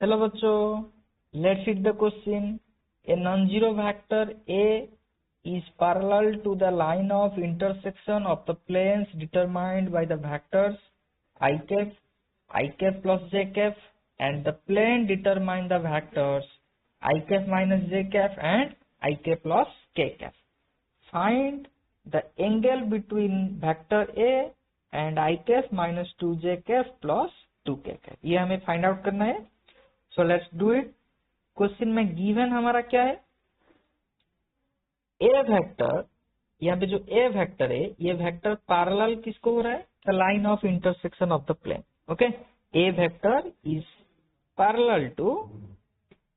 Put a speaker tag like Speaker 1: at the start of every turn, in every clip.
Speaker 1: Hello बच्चों, let's read the question. A non zero vector A is parallel to the line of intersection of the planes determined by the vectors I cap plus j cap, and the plane determine the vectors I cap minus j cap and I cap plus k cap. Find the angle between vector A and I cap minus 2j cap plus 2k cap. ये हमें find out करना है। So let's do it. Question में given हमारा क्या है, ए vector, यहाँ पे जो ए वेक्टर है ये वेक्टर पैरेलल किसको हो रहा है, the line of intersection of the plane. Okay, a vector is parallel to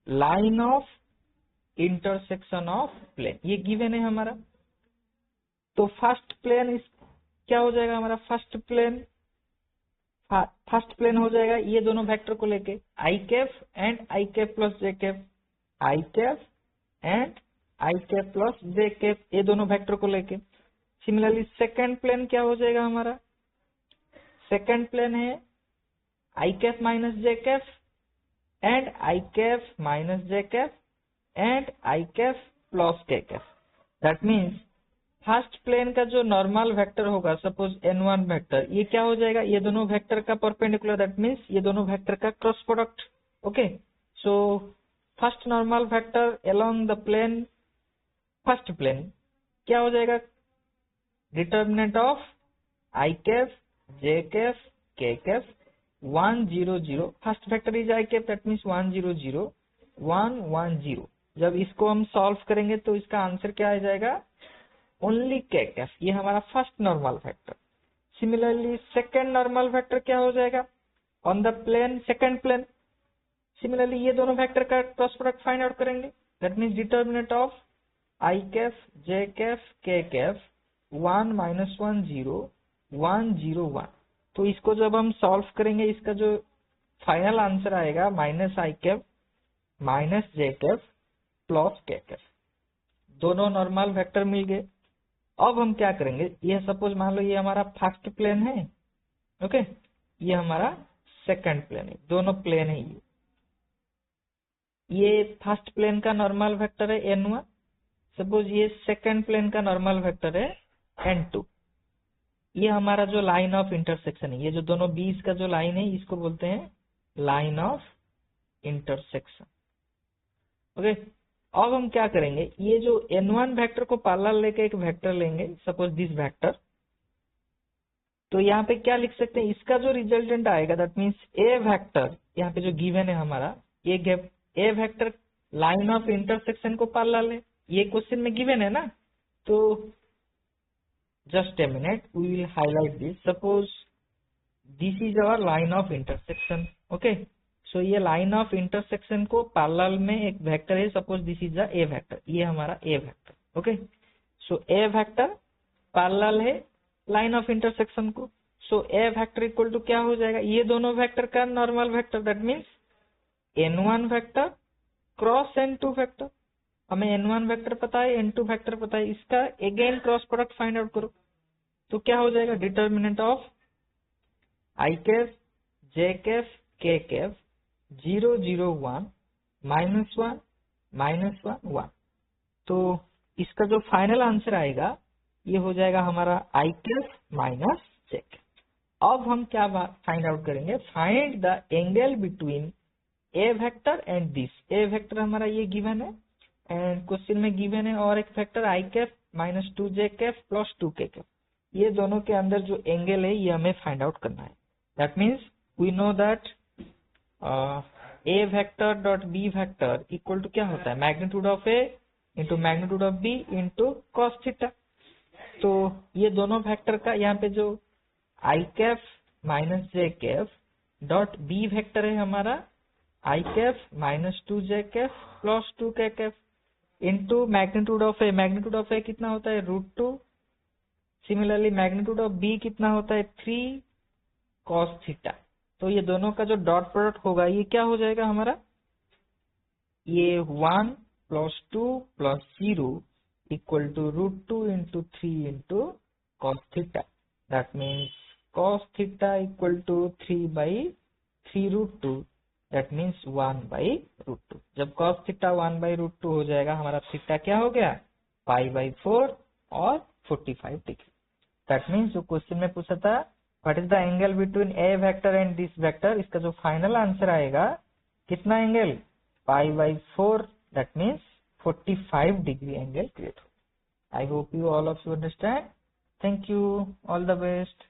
Speaker 1: line of intersection of plane, ये गिवन है हमारा। तो फर्स्ट प्लेन इस क्या हो जाएगा हमारा, फर्स्ट प्लेन हो जाएगा ये दोनों वेक्टर को लेके i cap and i cap plus j cap, i cap and i cap plus j cap, ये दोनों वेक्टर को लेके। सिमिलरली सेकंड प्लेन क्या हो जाएगा हमारा, सेकंड प्लेन है i cap minus j cap and i cap minus j cap and i cap plus k cap. That means first plane का जो नॉर्मल वेक्टर होगा, सपोज n1 वेक्टर, ये क्या हो जाएगा, ये दोनों वेक्टर का परपेंडिकुलर, दैट मीन्स ये दोनों वेक्टर का cross product. Okay, so first normal vector along the plane, first plane क्या हो जाएगा, determinant of i cap j cap k cap 1 0 0। First vector is i cap, that means 1 0 0 1 1 0। जब इसको हम solve करेंगे तो इसका आंसर क्या आ जाएगा, ओनली के कैप। ये हमारा first normal vector. Similarly second normal vector क्या हो जाएगा, on the plane second plane. Similarly ये दोनों वेक्टर का क्रॉस प्रोडक्ट फाइंड आउट करेंगे, that means determinant of i cap j cap k cap 1 -1 0 1 0 1। तो इसको जब हम सॉल्व करेंगे, इसका जो फाइनल आंसर आएगा माइनस आई cap minus j cap plus k cap. दोनों नॉर्मल वेक्टर मिल गए। अब हम क्या करेंगे, ये सपोज मान लो ये हमारा फर्स्ट प्लेन है, ओके, ये हमारा सेकंड प्लेन है, दोनों प्लेन है। ये फर्स्ट प्लेन का नॉर्मल वेक्टर है n1, सपोज ये सेकंड प्लेन का नॉर्मल वेक्टर है n2। ये हमारा जो लाइन ऑफ इंटरसेक्शन है, ये जो दोनों बीच का जो लाइन है इसको बोलते हैं लाइन ऑफ इंटरसेक्शन। ओके, अब हम क्या करेंगे, ये जो n1 वेक्टर को पैरेलल लेके एक वेक्टर लेंगे, सपोज दिस वेक्टर। तो यहाँ पे क्या लिख सकते हैं, इसका जो रिजल्टेंट आएगा, दैट मीन्स ए वेक्टर, यहाँ पे जो गिवन है हमारा, ये a vector line of intersection को पैरेलल है, ये क्वेश्चन में गिवन है ना। तो just a minute, we will highlight this. Suppose this is our line of intersection. Okay, so ये लाइन ऑफ इंटरसेक्शन को पैरेलल में एक वेक्टर है, suppose this is the a vector, ये हमारा a vector. Okay, so a vector parallel है line of intersection को। So a vector equal to क्या हो जाएगा, ये दोनों वेक्टर का normal vector, that means n1 vector cross n2 vector. हमें n1 वेक्टर पता है, n2 वेक्टर पता है, इसका again cross product find out करो। तो क्या हो जाएगा, determinant of i cap j cap k cap 0 0 1 -1 -1 1। तो इसका जो फाइनल आंसर आएगा ये हो जाएगा हमारा i cap minus j cap. अब हम क्या फाइंड आउट करेंगे, find the angle between a vector and this. A vector हमारा ये गिवन है एंड क्वेश्चन में गिवन है, और एक वेक्टर आई cap minus 2 j cap plus 2 k cap. ये दोनों के अंदर जो एंगल है ये हमें फाइंड आउट करना है। That means we know that a vector dot b vector equal to क्या होता है, magnitude of a into magnitude of b into cos theta. तो ये दोनों वेक्टर का यहाँ पे जो i cap minus j cap dot b vector है हमारा i cap minus 2 j cap plus 2 k cap into magnitude of a. Magnitude of a कितना होता है, √2। सिमिलरली मैग्नीट्यूड ऑफ बी कितना होता है, 3 कॉस थीटा। तो ये दोनों का जो डॉट प्रोडक्ट होगा ये क्या हो जाएगा हमारा, ये 1 + 2 + 0 equal to √2 into 3 into cos theta. That means cos theta equal to 3/3 √2 that means 1/√2। जब cos थीटा 1/√2 हो जाएगा, हमारा थीटा क्या हो गया, π/4 और 45 डिग्री। दैट मीन्स जो क्वेश्चन में पूछा था what is the angle between a vector and this vector, इसका जो फाइनल आंसर आएगा कितना angle, π/4, that means 45 degree angle create हो। I hope you all of you understand. Thank you, all the best.